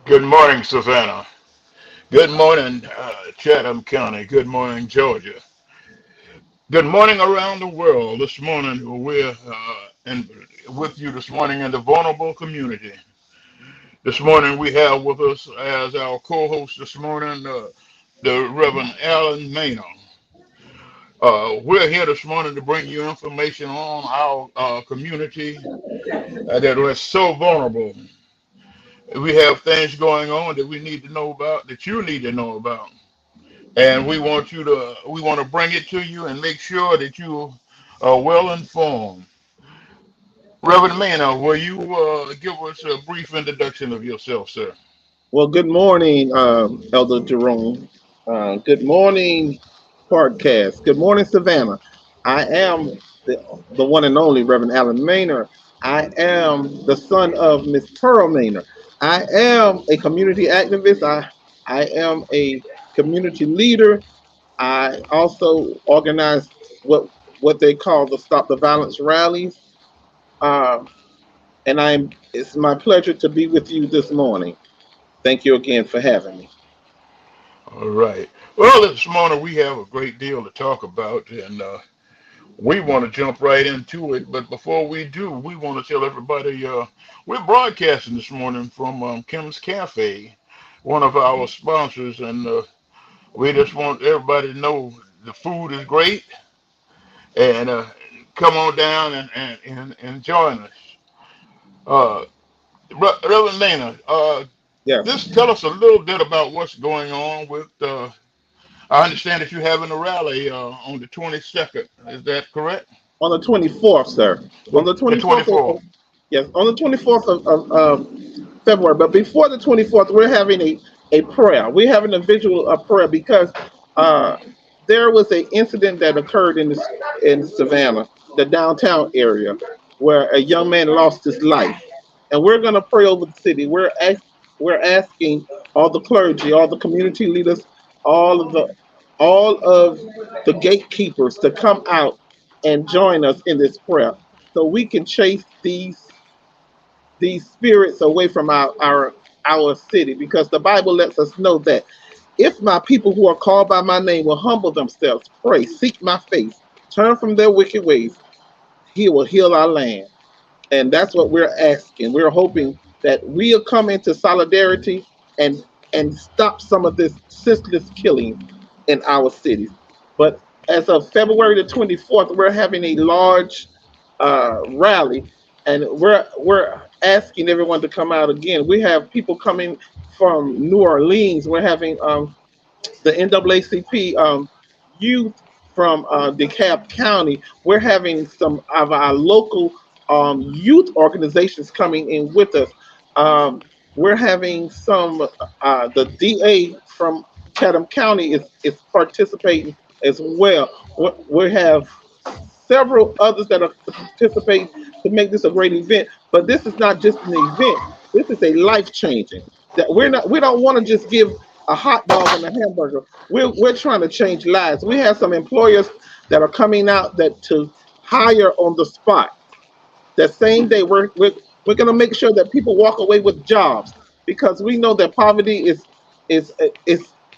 Good morning, Savannah. Good morning, Chatham County. Good morning, Georgia. Good morning around the world. This morning, we're with you this morning in the vulnerable community. This morning, we have with us as our co-host this morning the Reverend Alan Maynard. We're here this morning to bring you information on our community that was so vulnerable. We have things going on that we need to know about, that you need to know about. And we want to bring it to you and make sure that you are well informed. Reverend Maynard, will you give us a brief introduction of yourself, sir? Well, good morning, Elder Jerome. Good morning, podcast. Good morning, Savannah. I am the one and only Reverend Alan Maynard. I am the son of Miss Pearl Maynard. I am a community activist. I am a community leader. I also organize what they call the Stop the Violence rallies. Uh, and it's my pleasure to be with you this morning. Thank you again for having me. All right. Well, this morning we have a great deal to talk about, and we want to jump right into it. But before we do, we want to tell everybody we're broadcasting this morning from Kim's Cafe, one of our sponsors, and we just want everybody to know the food is great, and come on down and join us. Uh, Reverend Maynard, Yes. just tell us a little bit about what's going on with. I understand that you're having a rally on the 22nd. Is that correct? On the 24th, sir. On the The 24th, 24th. yes, on the 24th of February. But before the 24th, we're having a prayer. We're having a visual prayer because uh, there was an incident that occurred in Savannah, the downtown area, where a young man lost his life. And we're going to pray over the city. We're asking all the clergy, all the community leaders, all of the all of the gatekeepers to come out and join us in this prayer so we can chase these spirits away from our city, because the Bible lets us know that if my people who are called by my name will humble themselves, pray, seek my face, turn from their wicked ways, he will heal our land. And that's what we're asking. We're hoping that we'll come into solidarity and stop some of this senseless killing in our cities. But as of February the 24th, we're having a large rally, and we're asking everyone to come out again. We have people coming from New Orleans. We're having the NAACP youth from DeKalb County. We're having some of our local youth organizations coming in with us. Um, we're having some, the DA from Chatham County is participating as well. We have several others that are participating to make this a great event. But this is not just an event. This is a life changing. That we don't want to just give a hot dog and a hamburger. We're trying to change lives. We have some employers that are coming out that to hire on the spot. That same day, we're going to make sure that people walk away with jobs, because we know that poverty is is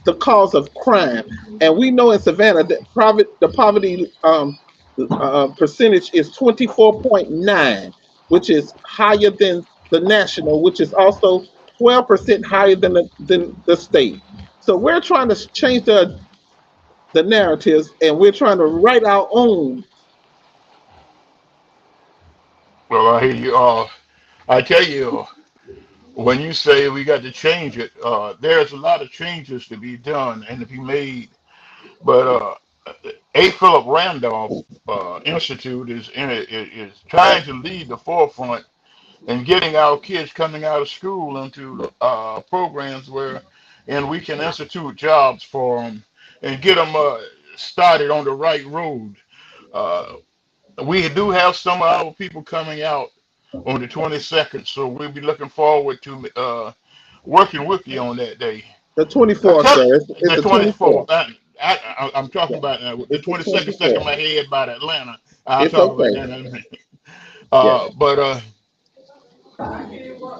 the cause of crime, and we know in Savannah that the poverty percentage is 24.9, which is higher than the national, which is also 12% higher than the state. So we're trying to change the narratives, and we're trying to write our own. Well, I hear you. I tell you, when you say we got to change it, there's a lot of changes to be done and to be made. But A. Philip Randolph Institute is trying to lead the forefront in getting our kids coming out of school into programs where, and we can institute jobs for them and get them started on the right road. Uh, we do have some of our people coming out on the 22nd, so we'll be looking forward to working with you on that day. The 24th, sir. It's The the 24th. 24th. I'm talking Yeah, about the it's the 22nd stuck in 24th. my head about Atlanta. I'll It's talk about okay. that. Yes. But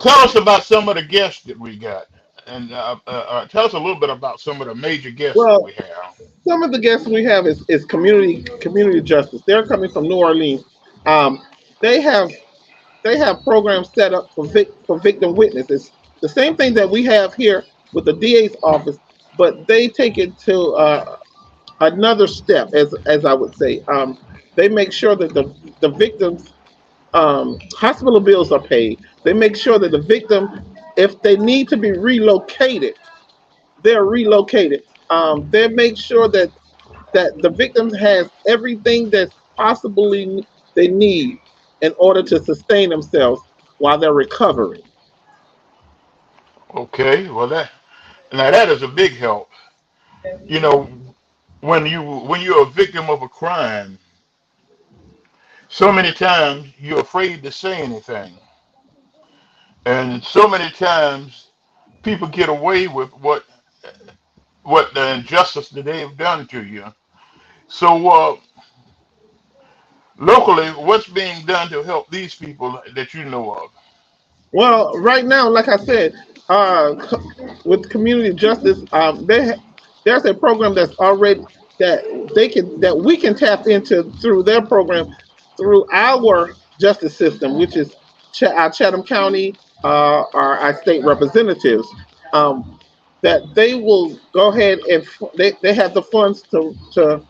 tell us about some of the guests that we got, and tell us a little bit about some of the major guests that we Well, have. some of the guests we have is community justice. They're coming from New Orleans. Um, they have they have programs set up for victim witnesses. The same thing that we have here with the DA's office, but they take it to another step, as I would say. They make sure that the victims' hospital bills are paid. They make sure that the victim, if they need to be relocated, they're relocated. They make sure that the victim has everything that possibly they need in order to sustain themselves while they're recovering. Okay, well that is a big help. You know, when you're a victim of a crime, so many times you're afraid to say anything, and so many times people get away with what the injustice that they've done to you. So locally, what's being done to help these people that you know of? Well, right now, like I said, with community justice, there's a program that's already that we can tap into through their program, through our justice system, which is our Chatham County, our state representatives. Um, that they will go ahead and they have the funds to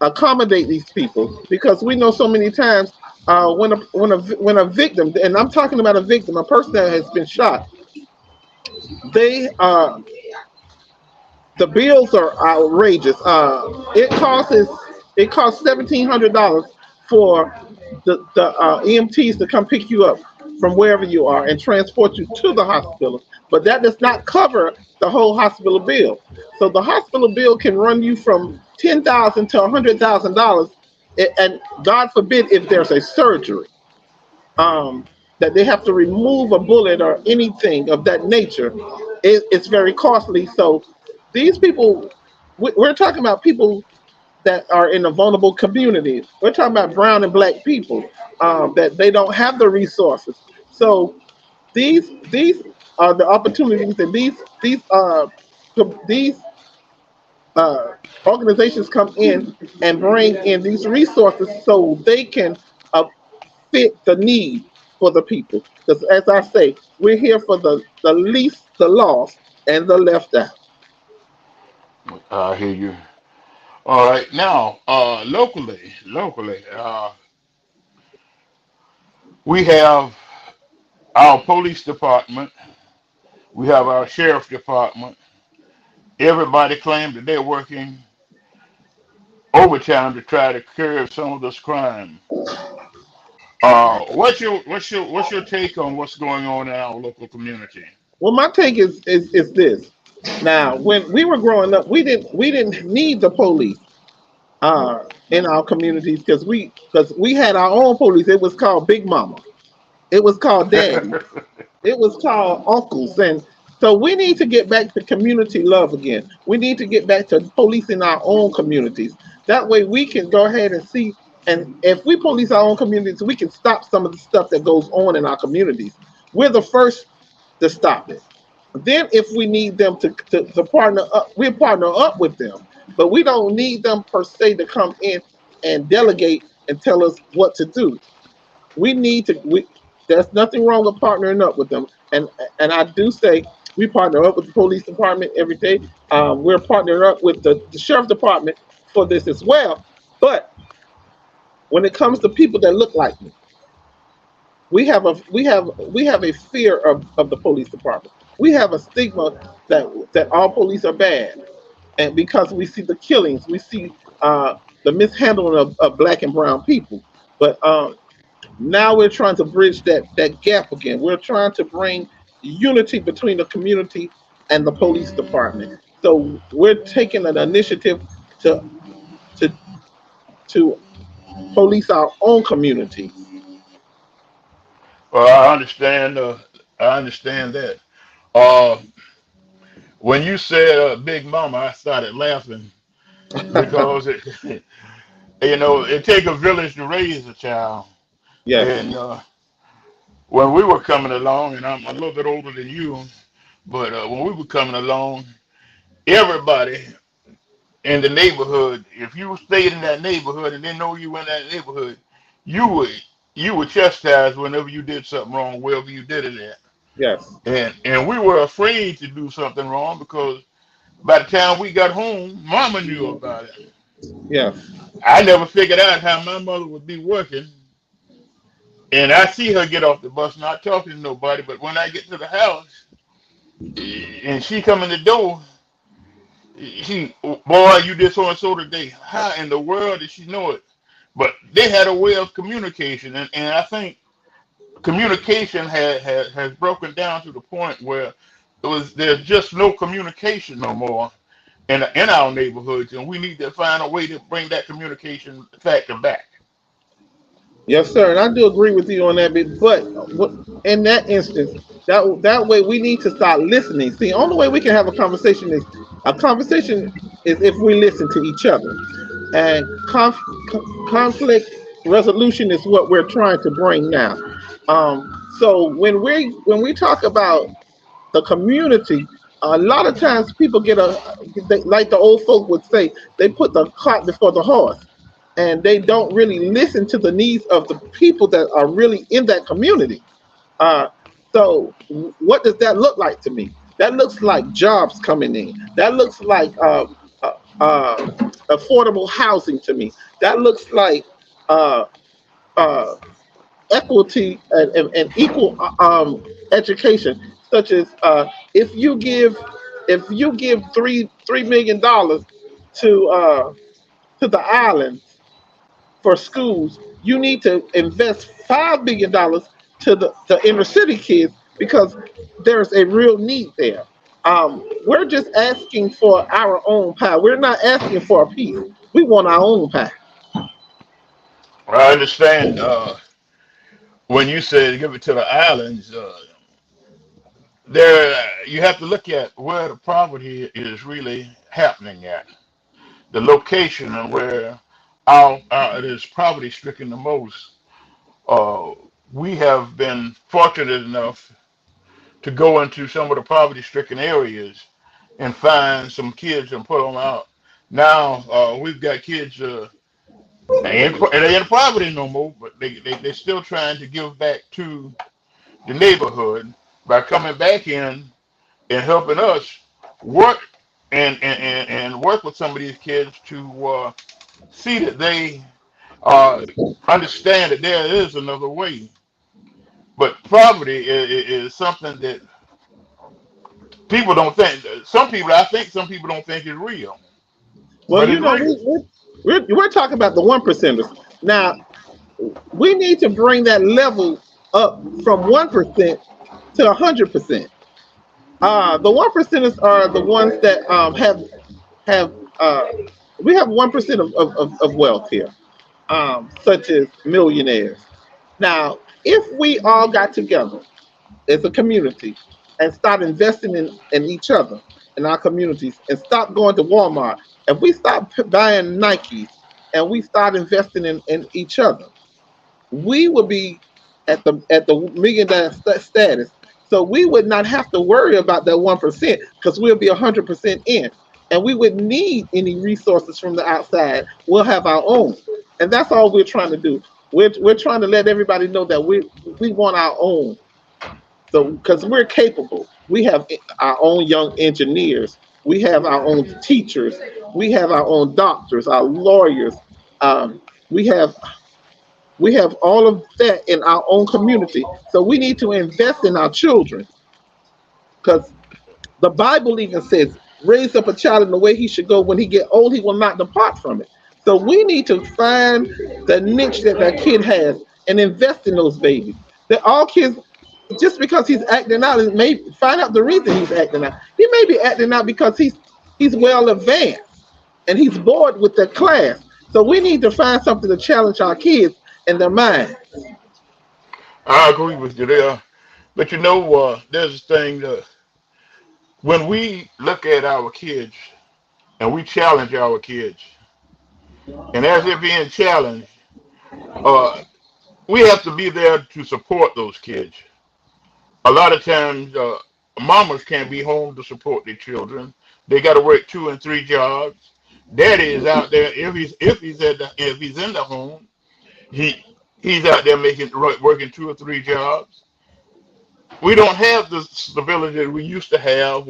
accommodate these people, because we know so many times when a victim, and I'm talking about a victim, a person that has been shot, they the bills are outrageous. It costs $1,700 for the EMTs to come pick you up from wherever you are and transport you to the hospital. But that does not cover the whole hospital bill. So the hospital bill can run you from $10,000 to $100,000, and God forbid if there's a surgery, that they have to remove a bullet or anything of that nature. It's very costly. So these people We're talking about people that are in a vulnerable community. We're talking about brown and black people that they don't have the resources. So these are the opportunities that these uh, organizations come in and bring in these resources so they can uh, fit the need for the people. Because as I say, we're here for the least, the lost, and the left out. I hear you. All right, now locally, we have our police department, we have our sheriff department. Everybody claims that they're working overtime to try to curb some of this crime. What's your take on what's going on in our local community? Well, my take is this. Now, when we were growing up, we didn't need the police in our communities because we had our own police. It was called Big Mama. It was called Daddy. It was called uncles. And so we need to get back to community love again. We need to get back to policing our own communities. That way we can go ahead and see. And if we police our own communities, we can stop some of the stuff that goes on in our communities. We're the first to stop it. Then if we need them to partner up, we partner up with them. But we don't need them per se to come in and delegate and tell us what to do. We need to we There's nothing wrong with partnering up with them, and I do say we partner up with the police department every day. We're partnering up with the sheriff department for this as well. But when it comes to people that look like me, we have a fear of the police department. We have a stigma that all police are bad, and because we see the killings, we see the mishandling of black and brown people. But now we're trying to bridge that gap again. We're trying to bring unity between the community and the police department. So we're taking an initiative to to to police our own communities. Well, I understand that. Uh, when you said Big Mama, I started laughing because it take a village to raise a child. Yes, And when we were coming along, and I'm a little bit older than you, but when we were coming along, everybody in the neighborhood, if you stayed in that neighborhood and they know you in that neighborhood, you were you were chastised whenever you did something wrong, wherever you did it at. yes, And we were afraid to do something wrong because by the time we got home, Mama knew about it. yes, I never figured out how my mother would be working, and I see her get off the bus, not talking to nobody. But when I get to the house and she come in the door, she, boy, you did so and so today. How in the world did she know it? But they had a way of communication, and I think communication has broken down to the point where there's just no communication no more in our neighborhoods, and we need to find a way to bring that communication factor back. yes, sir. And I do agree with you on that bit. But in that instance, that way we need to start listening. See, the only way we can have a conversation is if we listen to each other. And conflict resolution is what we're trying to bring now. So when we talk about the community, a lot of times people like the old folk would say, they put the cart before the horse, and they don't really listen to the needs of the people that are really in that community. Uh, so what does that look like to me? That looks like jobs coming in. That looks like affordable housing to me. That looks like uh, uh, equity and equal education, such as if you give $3 million to the islands for schools, you need to invest $5 billion to inner city kids because there's a real need there. We're just asking for our own pie. We're not asking for a piece. We want our own pie. I understand when you said give it to the islands. There, you have to look at where the poverty is really happening at. the location and where it is poverty stricken the most, uh, we have been fortunate enough to go into some of the poverty stricken areas and find some kids and put them out. Now we've got kids. They ain't poverty no more, but they're still trying to give back to the neighborhood by coming back in and helping us work and work with some of these kids to see that they understand that there is another way. But poverty is something that people don't think. Some people, I think, some people don't think is real, Well, but it's real. we're talking about the one percenters. Now, we need to bring that level up from 1% to 100%. The one percenters are the ones that have we have 1% of wealth here, such as millionaires. Now, if we all got together as a community and start investing in each other in our communities and stop going to Walmart, if we stop buying Nikes and we start investing in each other, we would be at the millionaire status. So we would not have to worry about that 1% because we'll be 100% in, and we would need any resources from the outside. We'll have our own, and that's all we're trying to do. We're trying to let everybody know that we want our own. So because we're capable, we have our own young engineers, we have our own teachers, we have our own doctors, our lawyers. Um, we have we have all of that in our own community. So we need to invest in our children because the Bible even says, raise up a child in the way he should go. When he get old, he will not depart from it. So we need to find the niche that that kid has and invest in those babies. That all kids, just because he's acting out, it may find out the reason he's acting out. He may be acting out because he's well advanced and he's bored with the class. So we need to find something to challenge our kids and their mind. I agree with you there. But there's this thing when we look at our kids and we challenge our kids, and as they're being challenged, uh, we have to be there to support those kids. A lot of times, mamas can't be home to support their children. They got to work two and three jobs. Daddy is out there if he's in the home. He he's out there working two or three jobs. We don't have the stability that we used to have.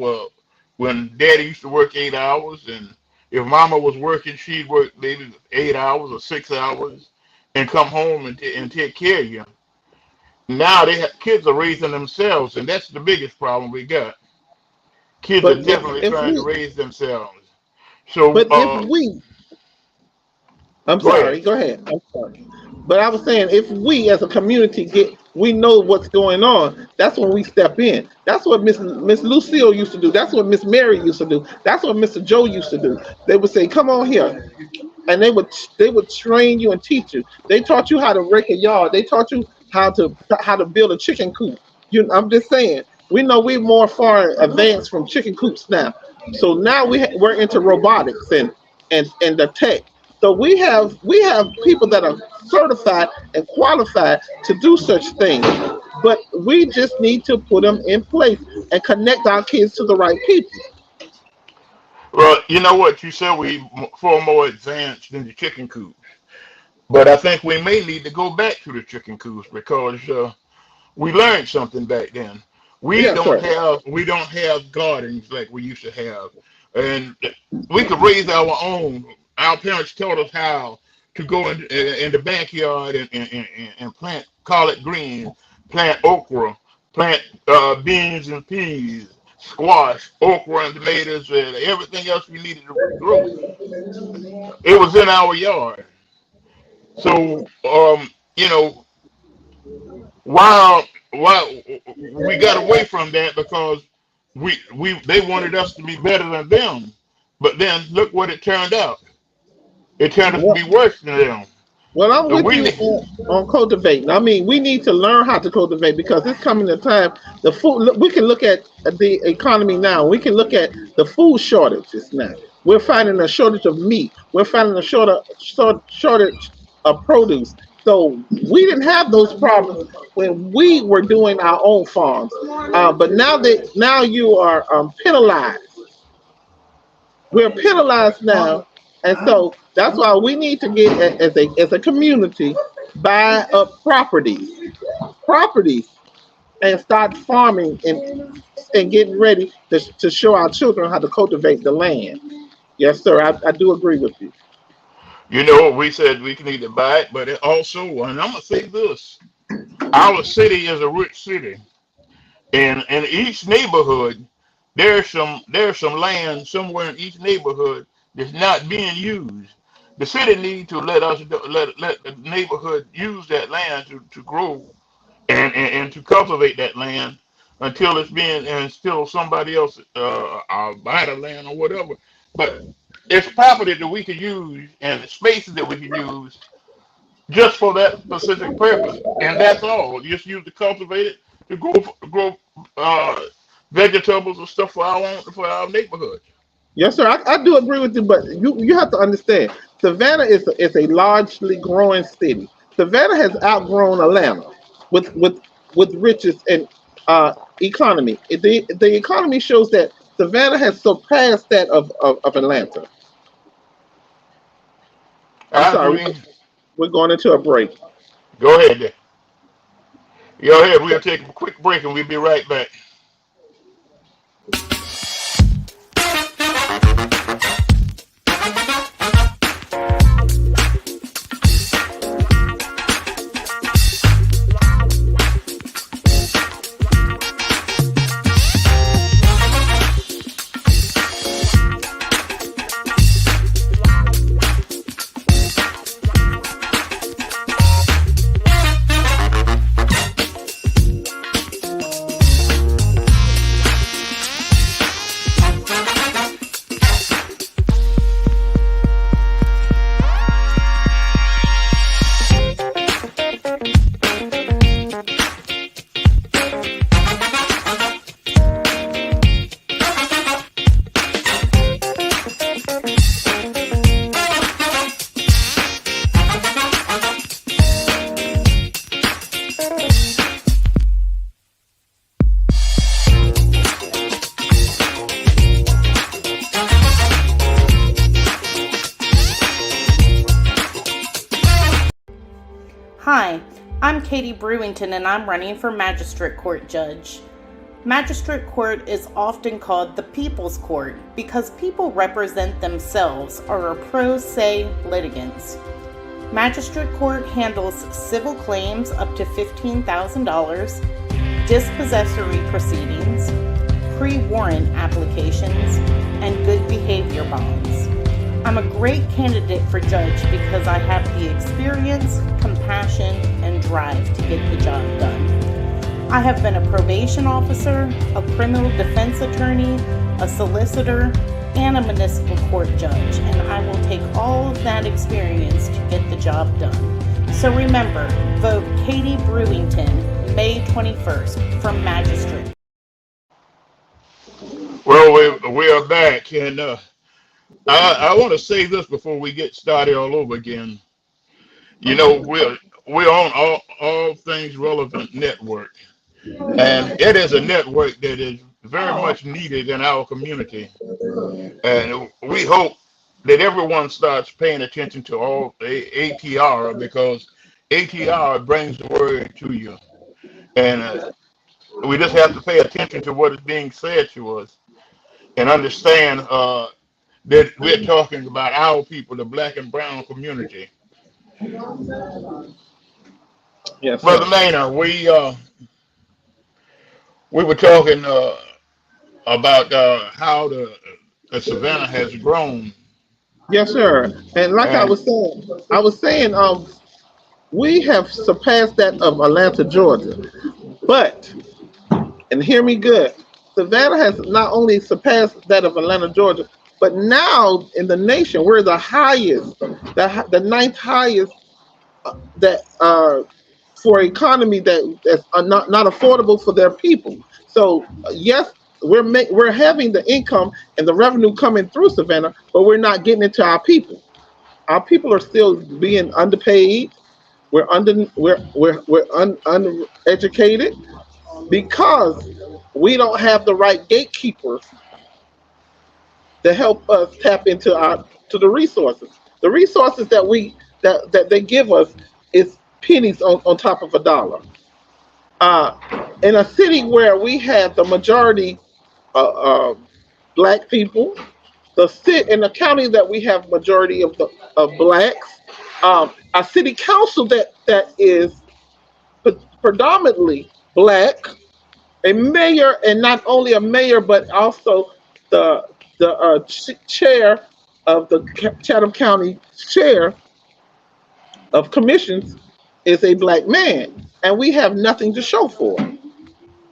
When Daddy used to work 8 hours, and if Mama was working, she'd work maybe 8 hours or 6 hours, and come home and take care of you. Now kids are raising themselves, and that's the biggest problem we got. Kids are But definitely if trying to we, raise themselves. So but if we, I'm go ahead. sorry, go ahead. I'm sorry. But I was saying, if we as a community we know what's going on, that's when we step in. That's what Miss Lucille used to do. That's what Miss Mary used to do. That's what Mr. Joe used to do. They would say, "Come on here," and they would train you and teach you. They taught you how to rake a yard. They taught you how to build a chicken coop. I'm just saying. We know we're more far advanced from chicken coops now. So now we're into robotics and the tech. So we have people that are certified and qualified to do such things, but we just need to put them in place and connect our kids to the right people. Well, you know what? You said we far more advanced than the chicken coop. But I think we may need to go back to the chicken coops because we learned something back then. We Yes, don't sir. have gardens like we used to have, and we could raise our own. Our parents taught us how to go in the backyard and plant collard green, plant okra, plant beans and peas, squash, okra and tomatoes, and everything else we needed to grow. It was in our yard. So while we got away from that because we they wanted us to be better than them, but then look what it turned out. It turned out to be Well, worse than them. well, I'm So with we you on cultivating. I mean, we need to learn how to cultivate because it's coming a time. The food. We can look at the economy now. We can look at the food shortages now. We're finding a shortage of meat. We're finding a shortage of produce. So we didn't have those problems when we were doing our own farms. But now you are penalized. We're penalized now, and so that's why we need to get as a community buy up properties, and start farming and getting ready to show our children how to cultivate the land. Yes, sir. I do agree with you. You know, we said we can either buy it, but it also, and I'm gonna say this: our city is a rich city, and in each neighborhood, there's some land somewhere in each neighborhood that's not being used. The city need to let the neighborhood use that land to grow and to cultivate that land until it's being and until somebody else buy the land or whatever. But it's property that we can use and spaces that we can use just for that specific purpose, and that's all. Just use to cultivate it to grow uh, vegetables and stuff for our neighborhood. Yes, sir. I do agree with you, but you have to understand, Savannah is a largely growing city. Savannah has outgrown Atlanta with riches and economy. The economy shows that Savannah has surpassed that of Atlanta. I'm I sorry, agree. we're going into a break. Go ahead. Go ahead. We'll take a quick break and we'll be right back. Hi, I'm Katie Brewington and I'm running for Magistrate Court Judge. Magistrate Court is often called the People's Court because people represent themselves or are pro se litigants. Magistrate Court handles civil claims up to $15,000, dispossessory proceedings, pre-warrant applications, and good behavior bonds. I'm a great candidate for judge because I have the experience, compassion, and drive to get the job done. I have been a probation officer, a criminal defense attorney, a solicitor, and a municipal court judge, and I will take all of that experience to get the job done. So remember, vote Katie Brewington, May 21st, from Magistrate. Well, we are back, and I want to say this before we get started all over again. You know, we're on all things relevant network, and it is a network that is very much needed in our community, and we hope that everyone starts paying attention to all ATR because ATR brings the word to you, and we just have to pay attention to what is being said to us and understand that we're talking about our people, the black and brown community. Yes, Brother sir. Maynard, we were talking about how the Savannah has grown, Yes, sir. And like and I was saying, we have surpassed that of Atlanta, Georgia. But, and hear me good, Savannah has not only surpassed that of Atlanta, Georgia, but now in the nation, we're the highest, the ninth highest that for economy that's not affordable for their people. So yes, we're having the income and the revenue coming through Savannah, but we're not getting it to our people. Our people are still being underpaid. We're uneducated because we don't have the right gatekeepers to help us tap into the resources. The resources that they give us is pennies on top of a dollar. In a city where we have the majority black people, in a county that we have majority of blacks, a city council that is predominantly black, a mayor, and not only a mayor but also the chair of the Chatham County Chair of Commissions is a black man, and we have nothing to show for it.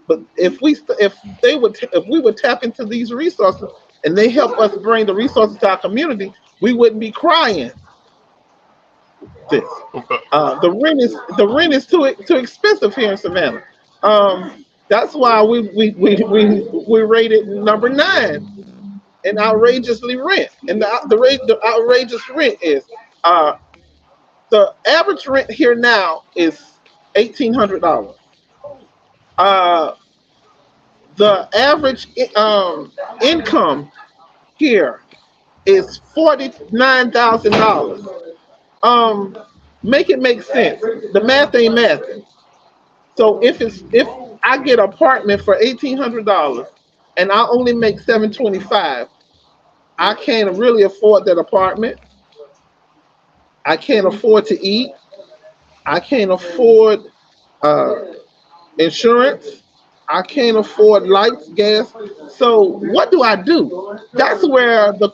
But if we would tap into these resources and they help us bring the resources to our community, we wouldn't be crying this. The rent is too expensive here in Savannah. That's why we rated number 9 in outrageously rent. And the outrageous rent is the average rent here now is $1,800. The average income here is $49,000. Make it make sense. The math ain't mathing. So if I get an apartment for $1,800 and I only make $725, I can't really afford that apartment. I can't afford to eat. I can't afford insurance. I can't afford lights, gas. So what do I do? That's where the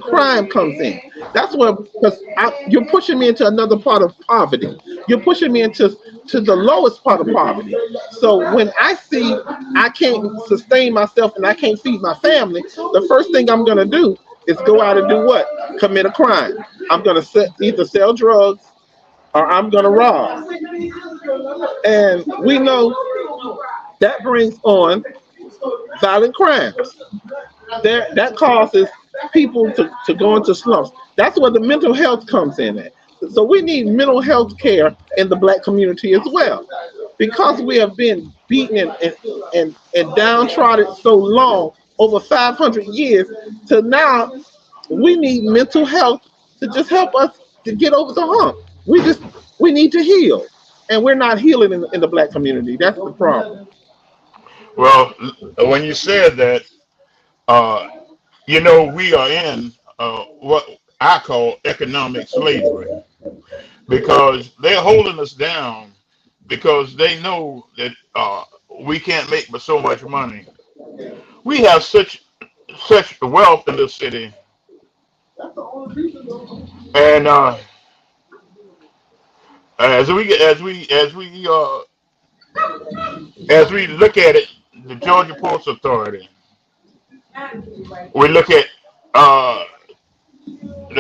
crime comes in. That's where, because you're pushing me into another part of poverty. You're pushing me into the lowest part of poverty. So when I see I can't sustain myself and I can't feed my family, the first thing I'm going to do is go out and do what? Commit a crime. I'm going to either sell drugs or I'm going to rob. And we know that brings on violent crimes. That causes people to go into slumps. That's where the mental health comes in at. So we need mental health care in the black community as well. Because we have been beaten and downtrodden so long, over 500 years, to now we need mental health to just help us to get over the hump. We need to heal. And we're not healing in the black community. That's the problem. Well, when you said that, we are in what I call economic slavery, because they're holding us down because they know that we can't make but so much money. We have such wealth in this city, and as we look at it, the Georgia Ports Authority, we look at the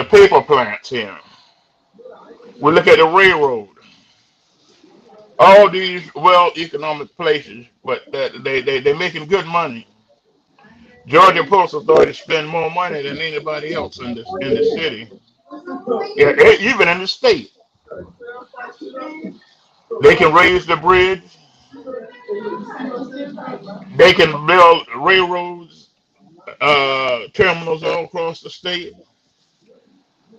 paper plants here, we look at the railroad, all these economic places, but they're making good money. Georgia Ports Authority spend more money than anybody else in the city, even in the state. They can raise the bridge. They can build railroads, terminals all across the state.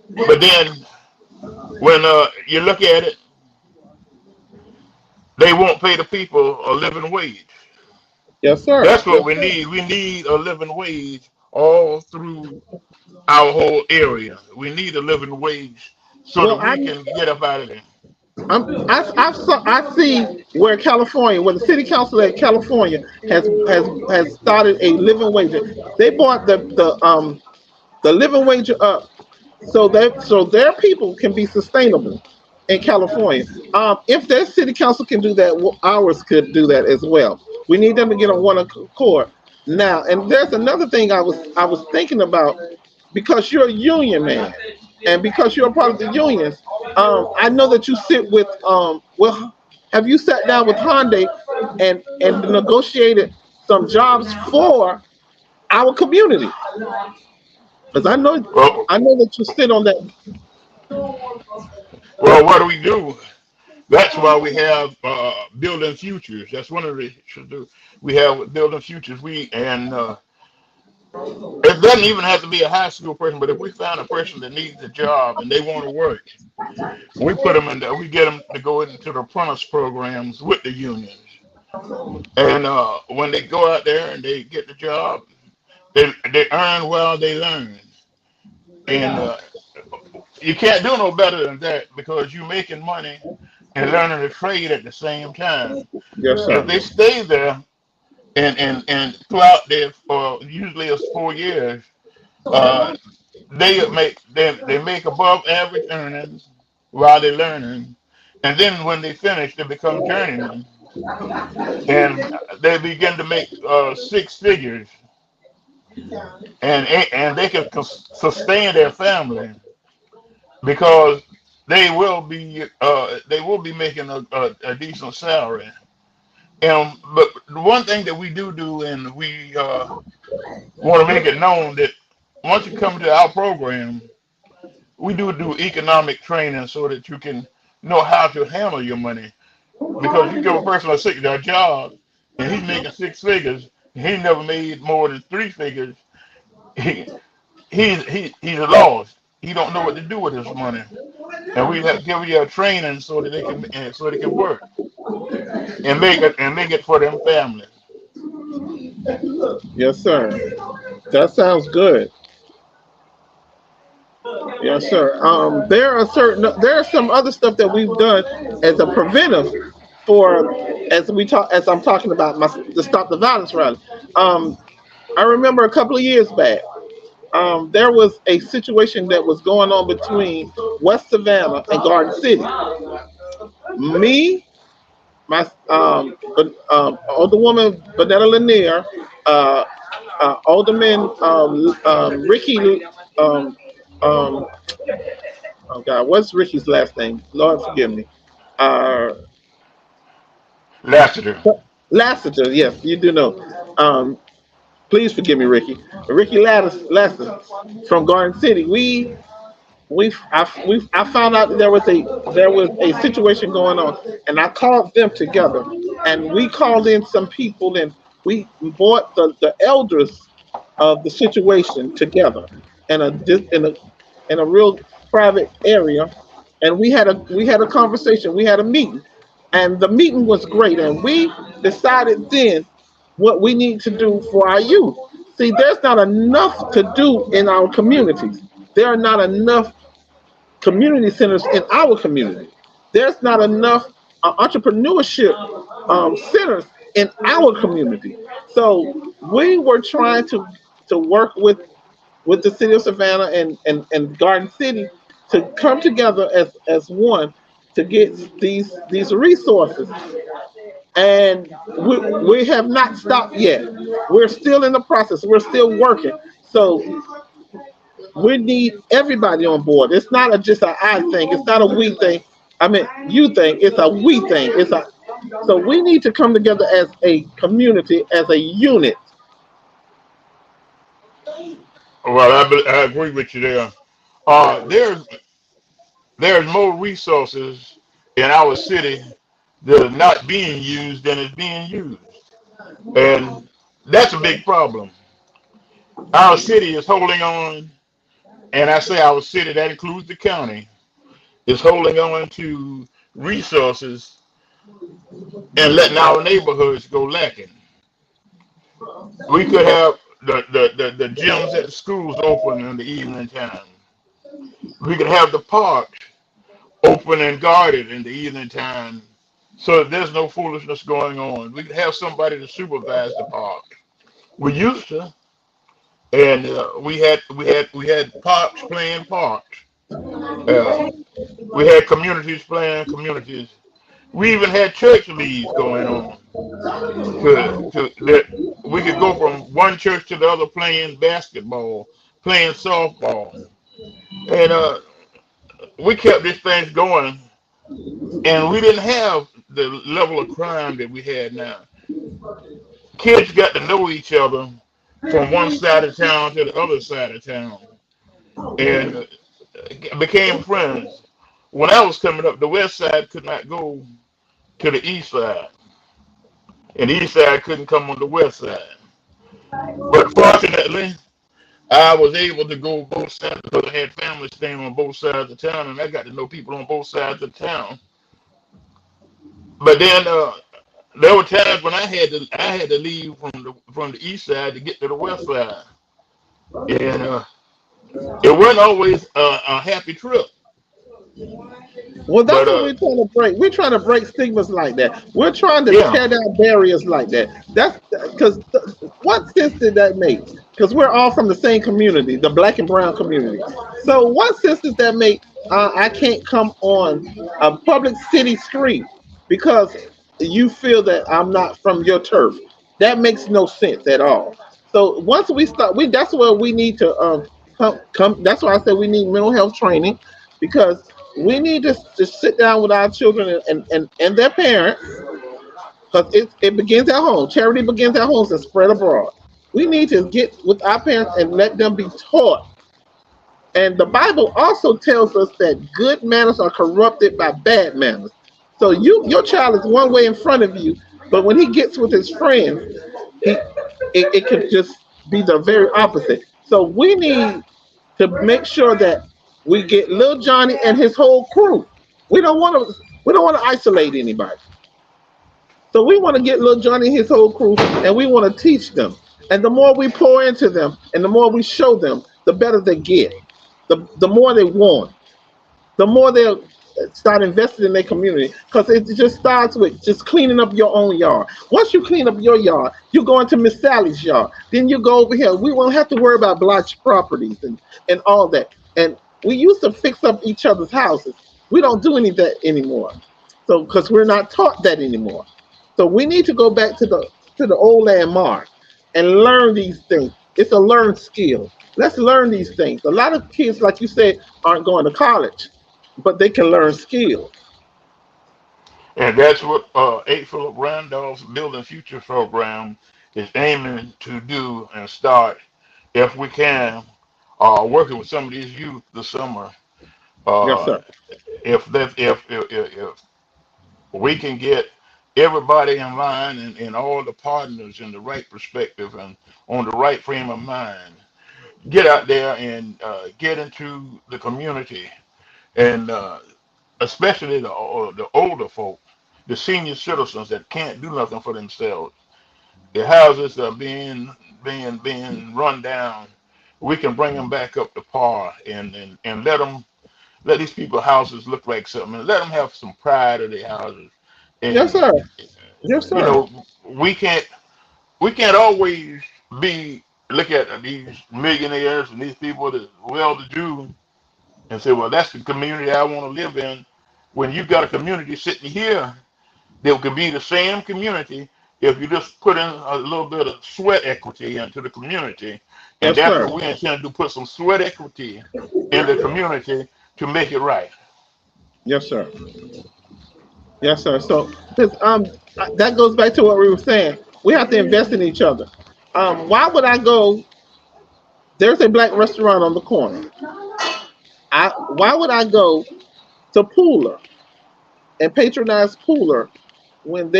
But then, when you look at it, they won't pay the people a living wage. Yes, sir. That's what we need. We need a living wage all through our whole area. We need a living wage so that we can get up out of there. I see where the city council of California has started a living wage. They brought the living wage up so their people can be sustainable in California. If their city council can do that, ours could do that as well. We need them to get on one accord now. And there's another thing I was thinking about, because you're a union man. And because you're a part of the unions, I know that you sit with, have you sat down with Hyundai and negotiated some jobs for our community. Because Well, I know that you sit on that. well, what do we do? That's why we have building futures. That's one of the should do. We have building futures. It doesn't even have to be a high school person, but if we find a person that needs a job and they want to work, we put them in. We get them to go into the apprentice programs with the unions. And when they go out there and they get the job, they earn while they learn. And you can't do no better than that because you're making money and learning to trade at the same time. Yes, If sir. they stay there and throughout their usually it's 4 years, uh, they make above average earnings while they're learning, and then when they finish, they become journeymen, and they begin to make six figures, and they can sustain their family because they will be making a decent salary. But the one thing that we do, and we want to make it known that once you come to our program, we do economic training so that you can know how to handle your money. Because you give a person a $6 job and he's making six figures, and he never made more than three figures. He, he's lost. He don't know what to do with his money, and we have to give you a training so that they can work and make it for them families. Yes, sir. That sounds good. Yes, sir. There are some other stuff that we've done as a preventive for, as I'm talking about to stop the violence rally. Um, I remember a couple of years back, there was a situation that was going on between West Savannah and Garden City. Me, my older woman Vanetta Lanier, uh, Alderman Ricky. Um, um, oh God, what's Ricky's last name? Lord forgive me. Uh, Lassiter. Lassiter. Yes, you do know. Please forgive me, Ricky. Ricky Lassiter from Garden City. I found out that there was a situation going on, and I called them together, and we called in some people, and we brought the elders of the situation together in a real private area, and we had a conversation, we had a meeting, and the meeting was great, and we decided then what we need to do for our youth. See, there's not enough to do in our communities. There are not enough community centers in our community. There's not enough entrepreneurship centers in our community. So we were trying to work with the city of Savannah and Garden City to come together as one to get these resources. And we have not stopped yet. We're still in the process. We're still working. So we need everybody on board. It's not just a I thing. It's not a we thing. I mean, you think it's a we thing. So we need to come together as a community, as a unit. Well, I agree with you there. Uh, there's there's more resources in our city that are not being used than is being used, and that's a big problem. Our city is holding on, and I say our city, that includes the county, is holding on to resources and letting our neighborhoods go lacking. We could have the gyms at the schools open in the evening time. We could have the parks open and guarded in the evening time so that there's no foolishness going on. We could have somebody to supervise the park. We used to, and we had parks playing parks. Uh, we had communities playing communities. We even had church leagues going on. That we could go from one church to the other playing basketball, playing softball, and we kept these things going, and we didn't have the level of crime that we had now. kids got to know each other from one side of town to the other side of town, and became friends. When I was coming up, the west side could not go to the east side, and the east side couldn't come on the west side. But fortunately, I was able to go both sides because I had family staying on both sides of town, and I got to know people on both sides of town. But then there were times when I had to leave from the east side to get to the west side, and it wasn't always a happy trip. Well, that's But what we're trying to break. We're trying to break stigmas like that. We're trying to yeah, tear down barriers like that. That's because what sense did that make? Because we're all from the same community, the black and brown community. So what sense does that make? I can't come on a public city street because you feel that I'm not from your turf. That makes no sense at all. So once we start, we that's where we need to come. That's why I said we need mental health training because we need to sit down with our children and their parents because it begins at home. Charity begins at home and spread abroad. We need to get with our parents and let them be taught. And the Bible also tells us that good manners are corrupted by bad manners. So your child is one way in front of you, but when he gets with his friends, it could just be the very opposite. So we need to make sure that we get Lil Johnny and his whole crew. We don't want to we don't want to isolate anybody. So we want to get Lil Johnny and his whole crew, and we want to teach them. And the more we pour into them, and the more we show them, the better they get. The more they want, the more they'll start investing in their community. Because it just starts with just cleaning up your own yard. Once you clean up your yard, you go into Miss Sally's yard. Then you go over here. We won't have to worry about blotched properties and all that. And we used to fix up each other's houses. We don't do any of that anymore. So because we're not taught that anymore. So we need to go back to the old landmark and learn these things. It's a learned skill. Let's learn these things. A lot of kids, like you said, aren't going to college, but they can learn skills. and that's what A. Philip Randolph's Building Future program is aiming to do and start, if we can, working with some of these youth this summer. Yes, Uh, sir. if we can get everybody in line and all the partners in the right perspective and on the right frame of mind, get out there and get into the community and especially the older folk, the senior citizens that can't do nothing for themselves. The houses are being run down. We can bring them back up to par and let these people houses look like something and let them have some pride of their houses. Yes, And sir. Yes, you sir. know, we can't always be look at these millionaires and these people that well to do and say, well, that's the community I want to live in. When you've got a community sitting here that could be the same community if you just put in a little bit of sweat equity into the community. And Yes, that's sir. what we intend to put some sweat equity in the community to make it right. Yes, sir. Yes, sir. So that goes back to what we were saying. We have to invest in each other. Why would I go? There's a black restaurant on the corner. Why would I go to Pooler and patronize Pooler when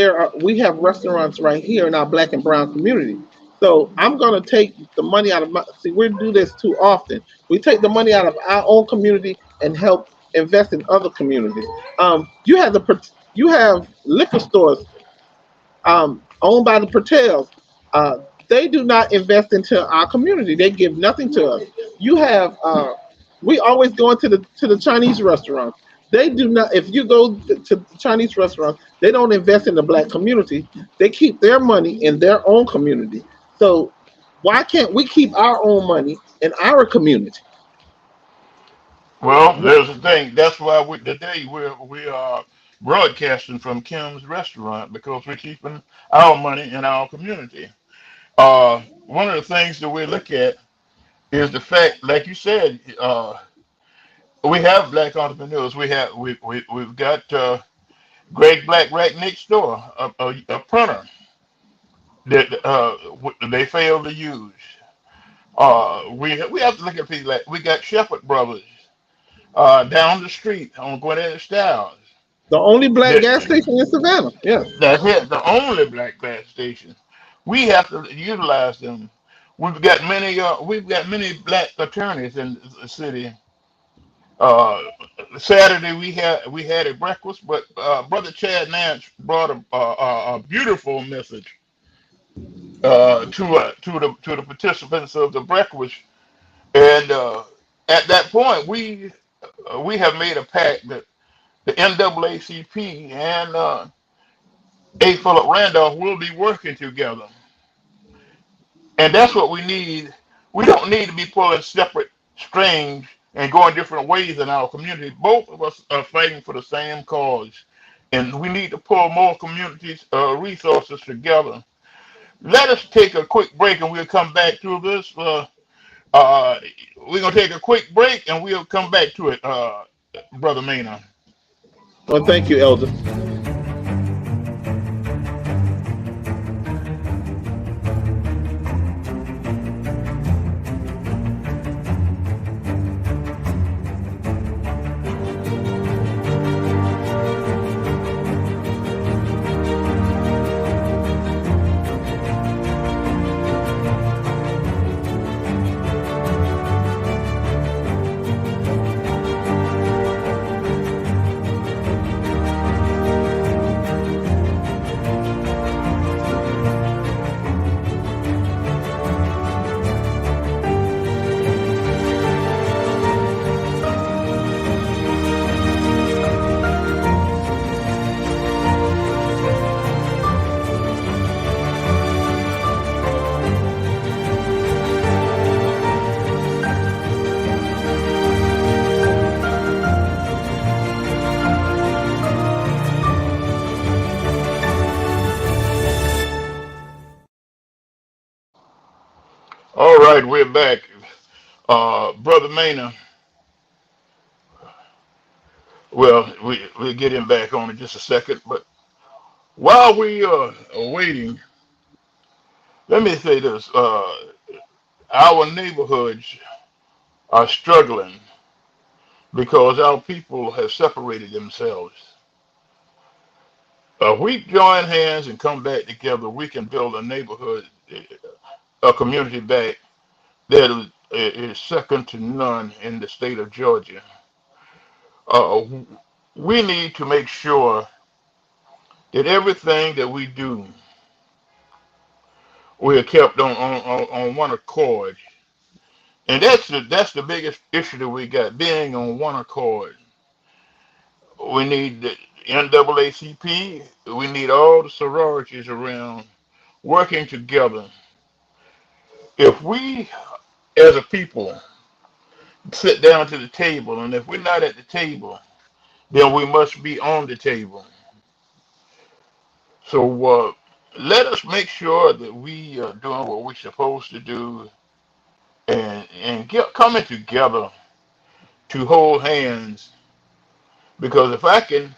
we have restaurants right here in our black and brown community? So I'm gonna take the money out of my see we do this too often. We take the money out of our own community and help invest in other communities. You have liquor stores owned by the Patels. They do not invest into our community. They give nothing to us. You have we always go into the Chinese restaurants. They do not. If you go to Chinese restaurants, they don't invest in the black community. They keep their money in their own community. So why can't we keep our own money in our community? Well, there's the thing. That's why today we are broadcasting from Kim's restaurant because we're keeping our money in our community. One of the things that we look at is the fact, like you said, we have black entrepreneurs. We've got Greg Black right next door, a printer that they fail to use. We have to look at people like we got Shepherd Brothers down the street on Gwinnett Styles. The only black That, gas station in Savannah. Yes. that's it, the only black gas station. We have to utilize them. We've got many black attorneys in the city. Uh, Saturday we had a breakfast, but Brother Chad Nance brought a beautiful message to the participants of the breakfast, and at that point we have made a pact that the NAACP and A. Philip Randolph will be working together, and that's what we need. We don't need to be pulling separate strings and going different ways in our community. Both of us are fighting for the same cause, and we need to pull more communities resources together. Let us take a quick break, and we'll come back to this. Uh, we're gonna take a quick break, and we'll come back to it, Brother Maynard. Well, thank you, Elder. All right, we're back, Brother Maynard. Well, we'll get him back on in just a second, but while we are waiting, let me say this: our neighborhoods are struggling because our people have separated themselves. If we join hands and come back together, we can build a neighborhood, a community back that is second to none in the state of Georgia. Uh, we need to make sure that everything that we do, we are kept on one accord. And that's the biggest issue that we got, being on one accord. We need the NAACP, we need all the sororities around working together. If we as a people sit down to the table, and if we're not at the table, then we must be on the table. So let us make sure that we are doing what we're supposed to do, and coming together to hold hands. Because if I can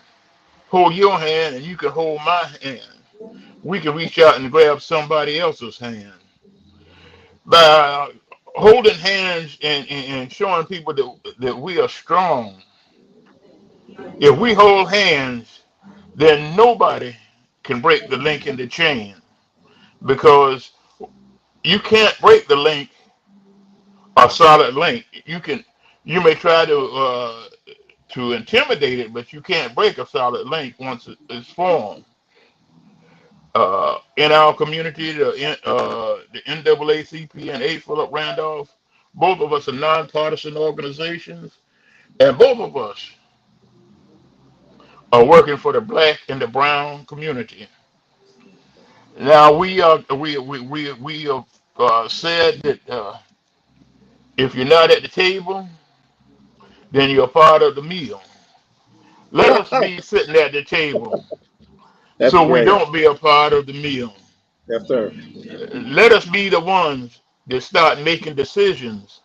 hold your hand and you can hold my hand, we can reach out and grab somebody else's hand. By holding hands and showing people that we are strong, if we hold hands, then nobody can break the link in the chain, because you can't break the link, a solid link. You may try to intimidate it, but you can't break a solid link once it's formed. In our community, the NAACP and A. Philip Randolph, both of us are nonpartisan organizations, and both of us are working for the black and the brown community. Now we have said that if you're not at the table, then you're a part of the meal. Let us be sitting at the table That's so we great. don't be a part of the meal. Yes, sir. Let us be the ones that start making decisions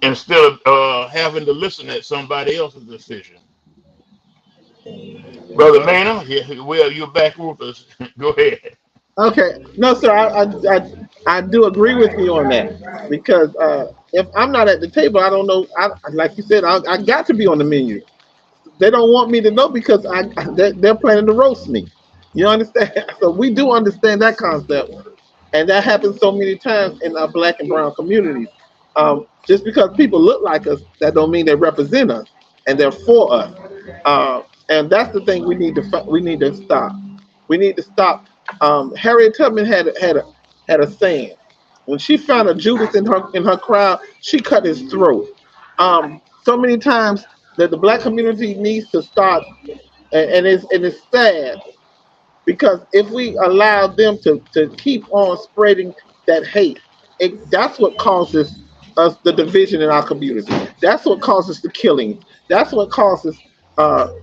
instead of having to listen at somebody else's decision. Yes, Brother sir. Maynard, yeah, well, you're back with us. Go ahead. Okay, no, sir. I do agree with you on that because if I'm not at the table, I don't know. Like you said, I got to be on the menu. They don't want me to know because they're planning to roast me. You understand? So we do understand that concept, and that happens so many times in our black and brown communities. Just because people look like us, that don't mean they represent us and they're for us. And that's the thing we need to stop. We need to stop. Harriet Tubman had a saying. When she found a Judas in her crowd, she cut his throat. So many times that the black community needs to start, and it's sad because if we allow them to keep on spreading that hate, that's what causes us the division in our community. That's what causes the killing. That's what causes uh,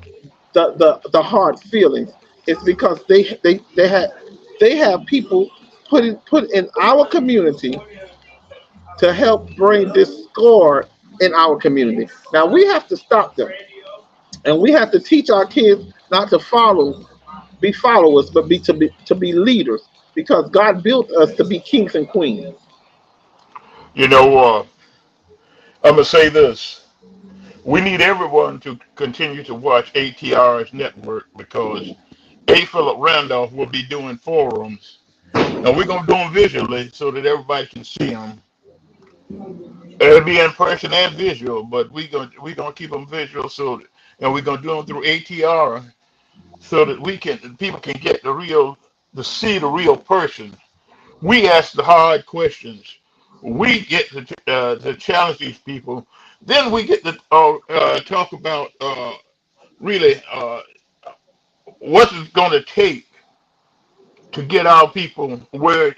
the hard feelings. It's because they have people put in our community to help bring discord in our community. Now we have to stop them, and we have to teach our kids not to be followers, but be leaders, because God built us to be kings and queens. You know, I'm gonna say this. We need everyone to continue to watch ATR's network because A. Philip Randolph will be doing forums, and we're gonna do them visually so that everybody can see them. It'll be in person and visual, but we gonna keep them visual and we're gonna do them through ATR so that people can get to see the real person. We ask the hard questions. We get to challenge these people. Then we get to talk about really what it's going to take to get our people where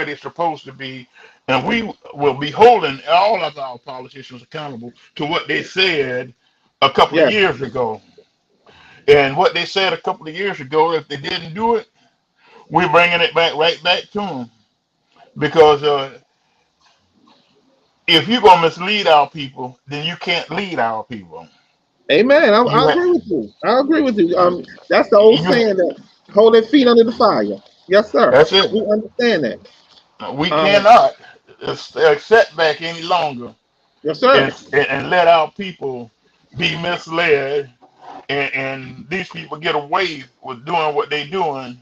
they're supposed to be, and we will be holding all of our politicians accountable to what they said a couple of Yes, years ago. And what they said a couple of years ago, if they didn't do it, we're bringing it back right back to them because if you're gonna mislead our people, then you can't lead our people. amen. You I have agree with you. I agree with you. That's the old you. saying that hold their feet under the fire. Yes, sir. That's it. We understand that. We Um, cannot accept back any longer yes, sir. and let our people be misled and these people get away with doing what they're doing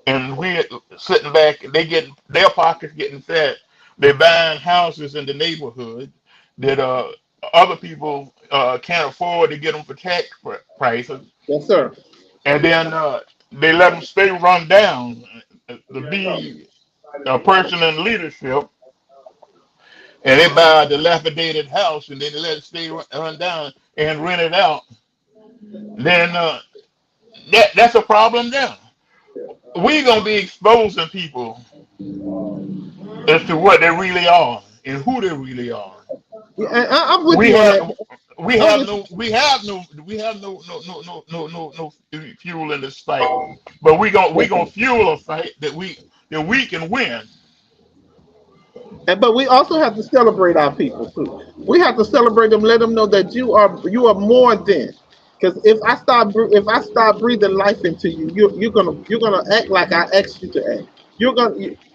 and we're sitting back they get their pockets getting fat. They're buying houses in the neighborhood that other people can't afford to get them for tax prices, Yes, sir. and then they let them stay run down to be a person in leadership, and they buy a dilapidated house and then they let it stay run down and rent it out. Then that's a problem now. We're gonna be exposing people as to what they really are and who they really are. Yeah, I'm with We you on that. have we I'm have with no we have no we have no fuel in this fight, but we gonna fuel a fight that we can win. but we also have to celebrate our people too. We have to celebrate them, let them know that you are more than. Because if I start breathing life into you, you're gonna act like I asked you to act.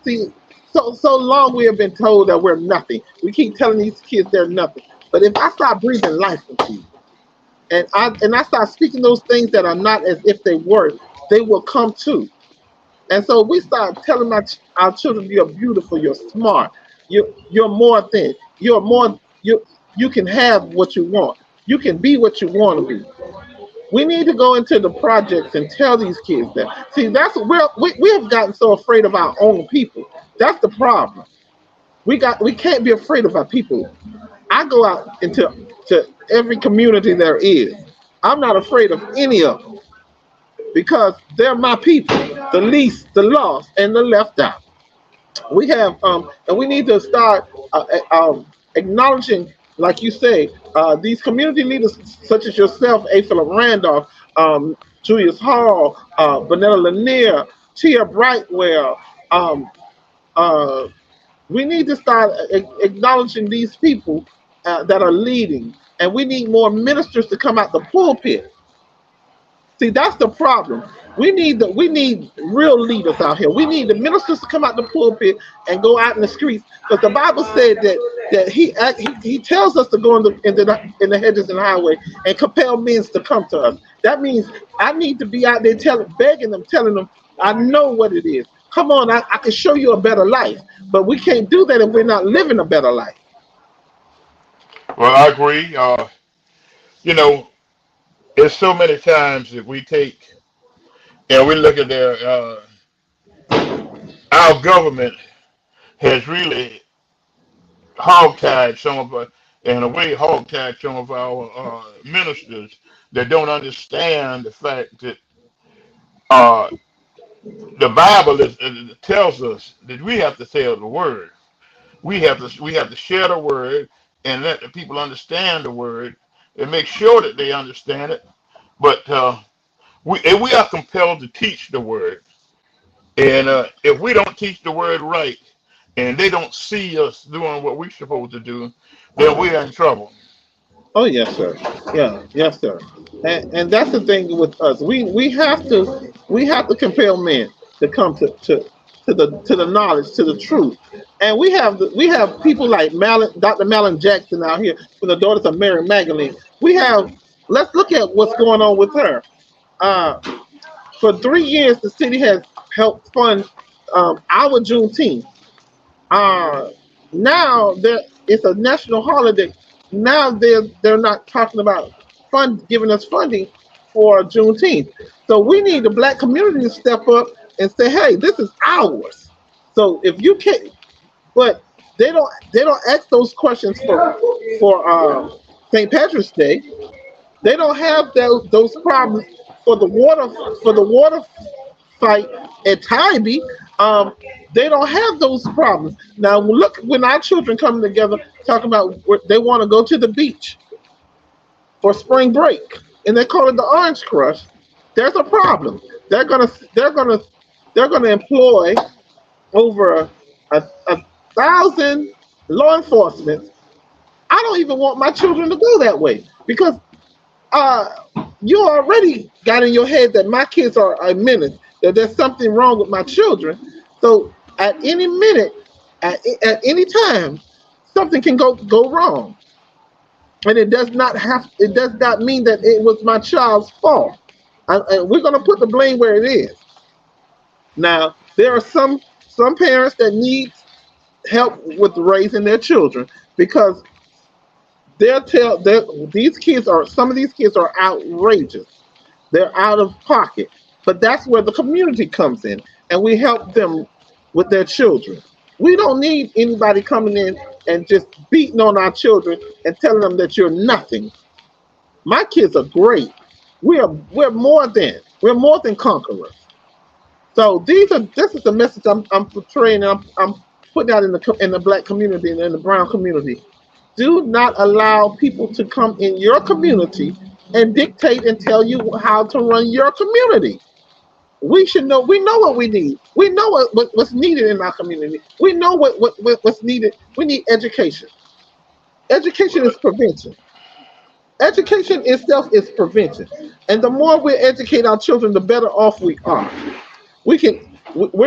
See. So long we have been told that we're nothing. We keep telling these kids they're nothing. But if I start breathing life into you, and I start speaking those things that are not as if they were, they will come too. And so we start telling our children, you're beautiful, you're smart, you're more than, you can have what you want. You can be what you want to be. We need to go into the projects and tell these kids that. See, that's we have gotten so afraid of our own people. That's the problem. We can't be afraid of our people. I go out to every community there is. I'm not afraid of any of them because they're my people, the least, the lost, and the left out. And we need to start acknowledging, like you say, these community leaders such as yourself, A. Philip Randolph, Julius Hall, Vanessa Lanier, Tia Brightwell. Um, uh, we need to start acknowledging these people that are leading, and we need more ministers to come out the pulpit See, that's the problem. We need real leaders out here. We need the ministers to come out the pulpit and go out in the streets, because the Bible said that he tells us to go in the hedges and highway and compel men to come to us. That means I need to be out there begging them, telling them I know what it is. Come on, I can show you a better life, but we can't do that if we're not living a better life. Well, I agree. You know, there's so many times that we take and we look at our government has really hogtied some of our, in a way, hogtied some of our ministers that don't understand the fact that uh, the Bible tells us that we have to tell the word. We have to share the word and let the people understand the word and make sure that they understand it. But we are compelled to teach the word. And if we don't teach the word right, and they don't see us doing what we're supposed to do, then we're in trouble. Oh yes, sir. Yeah, yes, sir. And that's the thing with us. We have to compel men to come to the knowledge, to the truth. And we have people like Dr. Malin Jackson out here from the Daughters of Mary Magdalene. Let's look at what's going on with her. Uh, for 3 years, the city has helped fund our Juneteenth. Uh, Now it's a national holiday. Now they're not talking about giving us funding for Juneteenth. So we need the black community to step up and say, hey, this is ours. So if you can't, but they don't ask those questions for St. Patrick's Day. They don't have those problems for the water fight at Tybee. Um, they don't have those problems. Now look, when our children come together talking about they want to go to the beach for spring break, and they call it the Orange Crush, there's a problem. They're gonna employ over a thousand law enforcement. I don't even want my children to go that way because uh, you already got in your head that my kids are a menace, that there's something wrong with my children. So at any minute, at any time, something can go wrong. And it does not mean that it was my child's fault. And we're going to put the blame where it is. Now, there are some parents that need help with raising their children because these kids are some of these kids are outrageous. They're out of pocket. But that's where the community comes in, and we help them with their children. We don't need anybody coming in and just beating on our children and telling them that you're nothing. My kids are great. We're more than conquerors. So this is the message I'm portraying. I'm putting out in the black community and in the brown community. Do not allow people to come in your community and dictate and tell you how to run your community. We should know. We know what we need. We know what's needed in our community. We know what's needed. We need education. Education is prevention. Education itself is prevention. And the more we educate our children, the better off we are. We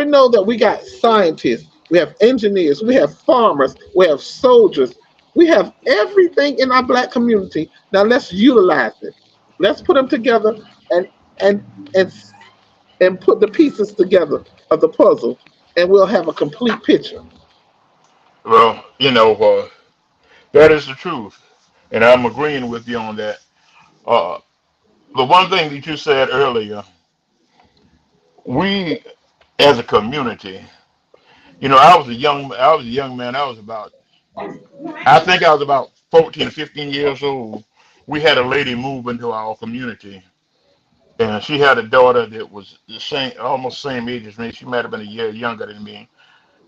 know that we got scientists, we have engineers, we have farmers, we have soldiers, we have everything in our black community. Now let's utilize it. Let's put them together and and and and put the pieces together of the puzzle, and we'll have a complete picture. Well, that is the truth, and I'm agreeing with you on that. Uh, the one thing that you said earlier, we as a community, I was a young man. I think I was about 14 or 15 years old. We had a lady move into our community, and she had a daughter that was the same, almost same age as me. She might have been a year younger than me,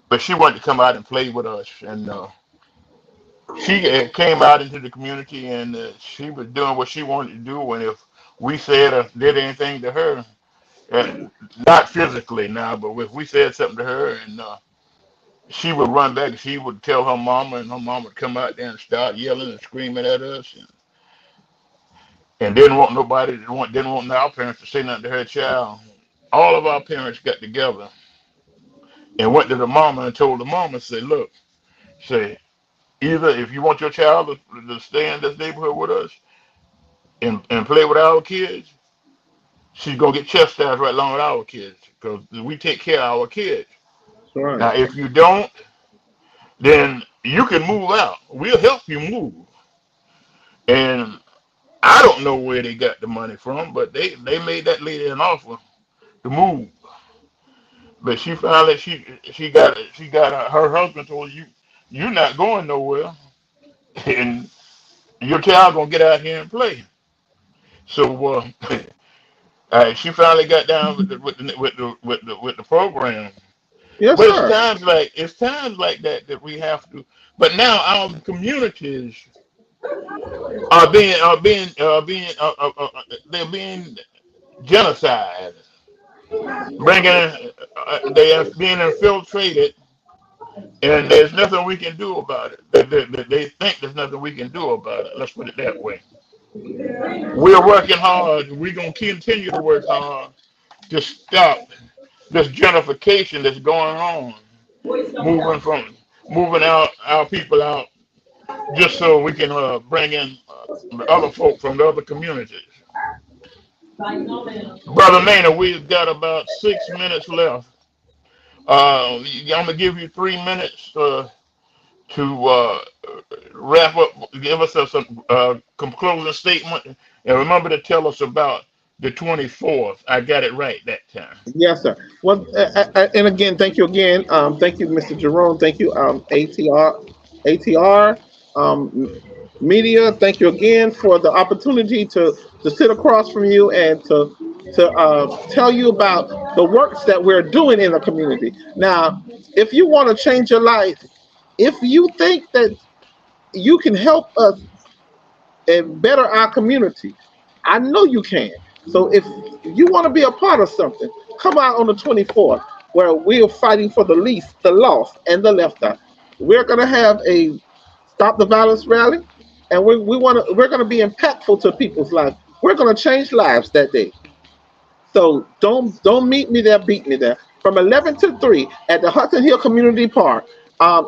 but she wanted to come out and play with us, and she came out into the community, and she was doing what she wanted to do. And if we said or did anything to her, uh, not physically now, but if we said something to her, and she would run back, she would tell her mama, and her mama would come out there and start yelling and screaming at us. and didn't want nobody, didn't want our parents to say nothing to her child. All of our parents got together and went to the mama and told the mama, say, look, say, either if you want your child to stay in this neighborhood with us and play with our kids, she's gonna get chastised right along with our kids because we take care of our kids. That's right. Now, if you don't, then you can move out. We'll help you move. And I don't know where they got the money from, but they made that lady an offer to move. But she finally her husband told her, you're not going nowhere, and your child gonna get out here and play. So she finally got down with the program. Yes, But sir. it's times like that we have to. But now our communities they're being genocide, they are being infiltrated, and there's nothing we can do about it. They think there's nothing we can do about it. Let's put it that way. We're working hard. We're gonna continue to work hard to stop this gentrification that's going on, moving out our people out, just so we can bring in other folk from the other communities. Brother Maynard, we've got about 6 minutes left. I'm gonna give you 3 minutes to wrap up. Give us some closing statement, and remember to tell us about the 24th. I got it right that time. Yes, sir. Well, and again, thank you again. Thank you, Mr. Jerome. Thank you, ATR Media. Thank you again for the opportunity to sit across from you and to tell you about the works that we're doing in the community. Now, if you want to change your life, if you think that you can help us and better our community, I know you can. So if you want to be a part of something, come out on the 24th, where we are fighting for the least, the lost, and the left out. We're going to have a Stop the Violence rally, and we're going to be impactful to people's lives. We're going to change lives that day. So don't meet me there, beat me there. From 11 to 3 at the Hudson Hill Community Park.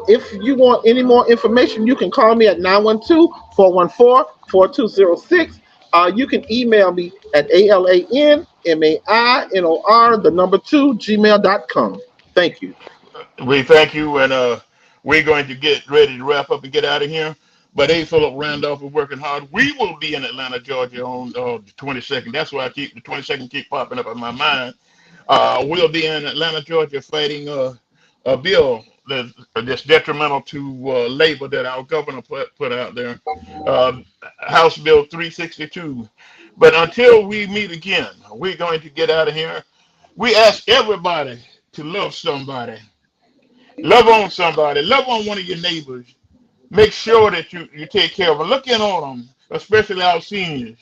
If you want any more information, you can call me at 912-414-4206. You can email me at alanmainor2gmail.com. Thank you. We thank you, and we're going to get ready to wrap up and get out of here. But A. Philip Randolph is working hard. We will be in Atlanta, Georgia on the 22nd. That's why the 22nd keep popping up in my mind. We'll be in Atlanta, Georgia, fighting a bill that's detrimental to labor that our governor put out there, House Bill 362. But until we meet again, we're going to get out of here. We ask everybody to love somebody. Love on somebody. Love on one of your neighbors. Make sure that you take care of them. Look in on them, especially our seniors.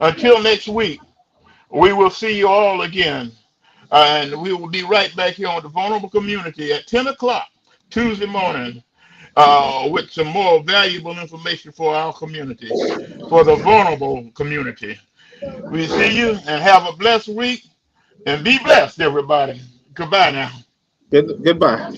Until next week, we will see you all again. And we will be right back here on the Vulnerable Community at 10 o'clock Tuesday morning with some more valuable information for our community, for the vulnerable community. We see you and have a blessed week, and be blessed, everybody. Goodbye now. Goodbye.